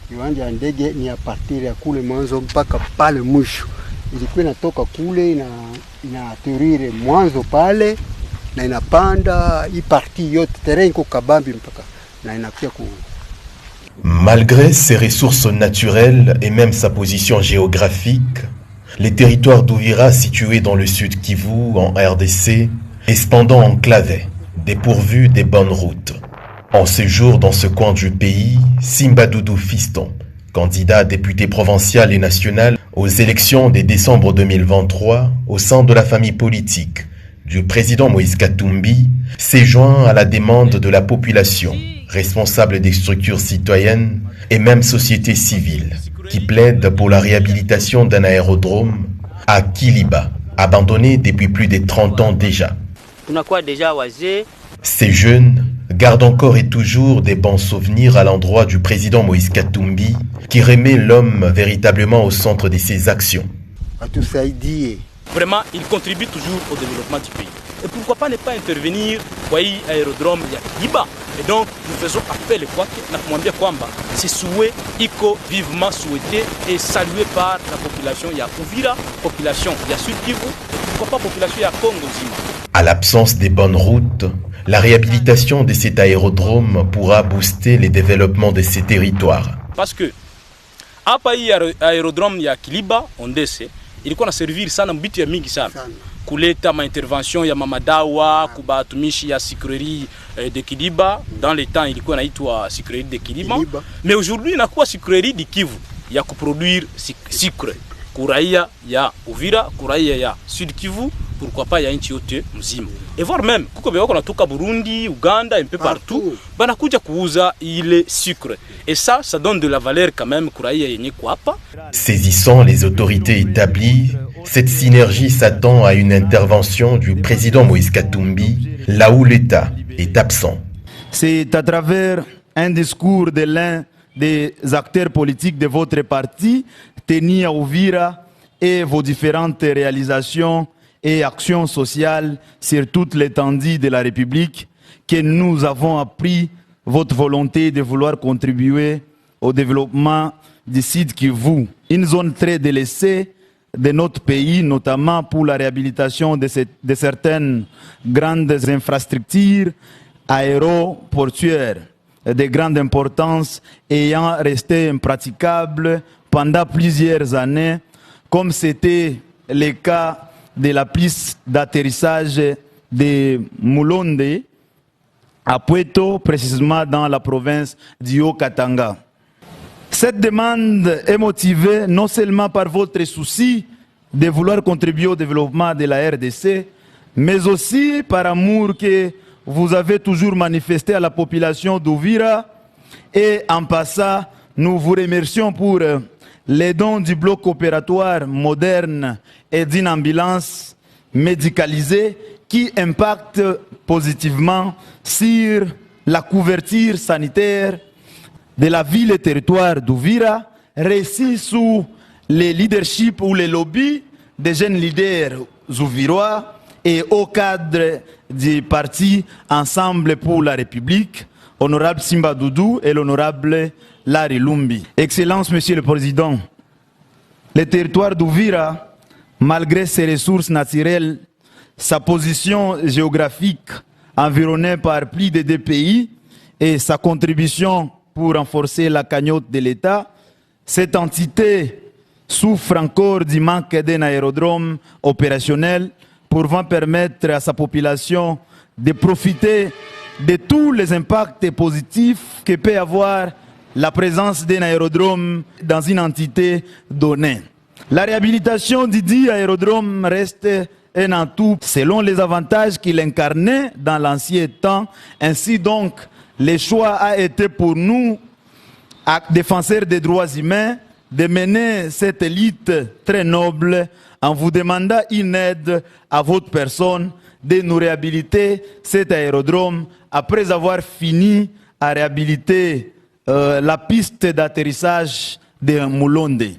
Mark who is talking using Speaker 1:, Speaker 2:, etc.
Speaker 1: Kiwanja ya ndege ni ya partir ya kule mwanzo mpaka pale mwisho. Ilikuwa inatoka kule ina aterire mwanzo pale na inapanda hii partie yote terrain iko kabambi mpaka na inakuja ku.
Speaker 2: Malgré ses ressources naturelles et même sa position géographique, les territoires d'Uvira situés dans le sud Kivu en RDC est cependant enclavé, dépourvu des bonnes routes. En séjour dans ce coin du pays, Simba Doudou Fiston, candidat à député provincial et national aux élections de décembre 2023 au sein de la famille politique du président Moïse Katumbi, s'est joint à la demande de la population, responsable des structures citoyennes et même sociétés civiles, qui plaident pour la réhabilitation d'un aérodrome à Kiliba, abandonné depuis plus de 30 ans déjà. Ces jeunes gardent encore et toujours des bons souvenirs à l'endroit du président Moïse Katumbi, qui remet l'homme véritablement au centre de ses actions.
Speaker 3: Vraiment, il contribue toujours au développement du pays. Et pourquoi pas ne pas intervenir pour l'aérodrome de Kiliba. Et donc, nous faisons appel à Kwamba. C'est souhait, iko vivement souhaité et salué par la population de Uvira, population de Sud Kivu, et pourquoi pas population de Congo Zima.
Speaker 2: À l'absence des bonnes routes, la réhabilitation de cet aérodrome pourra booster les développements de ces territoires.
Speaker 3: Parce que, à pays aérodrome de Kiliba, on décide, il faut servir ça dans le but de mingi sana. Kuleta ma intervention ya mamadawa kubatumishi ya sucrerie de Kiliba dans les temps il faut naitwa sucrerie de Kiliba mais aujourd'hui inakuwa sucrerie de Kivu ya kuproduire sucre kuraia ya Uvira kuraia ya Sud Kivu pourquoi pas ya nchi yote mzima et voir même kuko beko natoka Burundi Uganda un peu partout banakuja kuuza ile sucre et ça donne de la valeur quand même kuraia yenye kwa hapa.
Speaker 2: Saisissant les autorités établies, cette synergie s'attend à une intervention du président Moïse Katumbi là où l'État est absent.
Speaker 4: C'est à travers un discours de l'un des acteurs politiques de votre parti, tenu à Uvira, et vos différentes réalisations et actions sociales sur toute l'étendue de la République, que nous avons appris votre volonté de vouloir contribuer au développement du Sud Kivu, une zone très délaissée de notre pays, notamment pour la réhabilitation de certaines grandes infrastructures aéroportuaires de grande importance ayant resté impraticables pendant plusieurs années, comme c'était le cas de la piste d'atterrissage de Mulonde à Puerto, précisément dans la province du Haut-Katanga. Cette demande est motivée non seulement par votre souci de vouloir contribuer au développement de la RDC, mais aussi par amour que vous avez toujours manifesté à la population d'Uvira. Et en passant, nous vous remercions pour les dons du bloc opératoire moderne et d'une ambulance médicalisée qui impacte positivement sur la couverture sanitaire de la ville et territoire d'Uvira, réussi sous le leadership ou les lobbies des jeunes leaders ouvirois et au cadre du parti Ensemble pour la République, honorable Simba Doudou et l'honorable Larry Lumbi. Excellence, Monsieur le Président, le territoire d'Uvira, malgré ses ressources naturelles, sa position géographique environnée par plus de 2 pays et sa contribution pour renforcer la cagnotte de l'État, cette entité souffre encore du manque d'un aérodrome opérationnel pouvant permettre à sa population de profiter de tous les impacts positifs que peut avoir la présence d'un aérodrome dans une entité donnée. La réhabilitation du dit aérodrome reste un atout selon les avantages qu'il incarnait dans l'ancien temps. Ainsi donc, le choix a été pour nous, défenseurs des droits humains, de mener cette élite très noble en vous demandant une aide à votre personne de nous réhabiliter cet aérodrome après avoir fini à réhabiliter la piste d'atterrissage de Mulonde.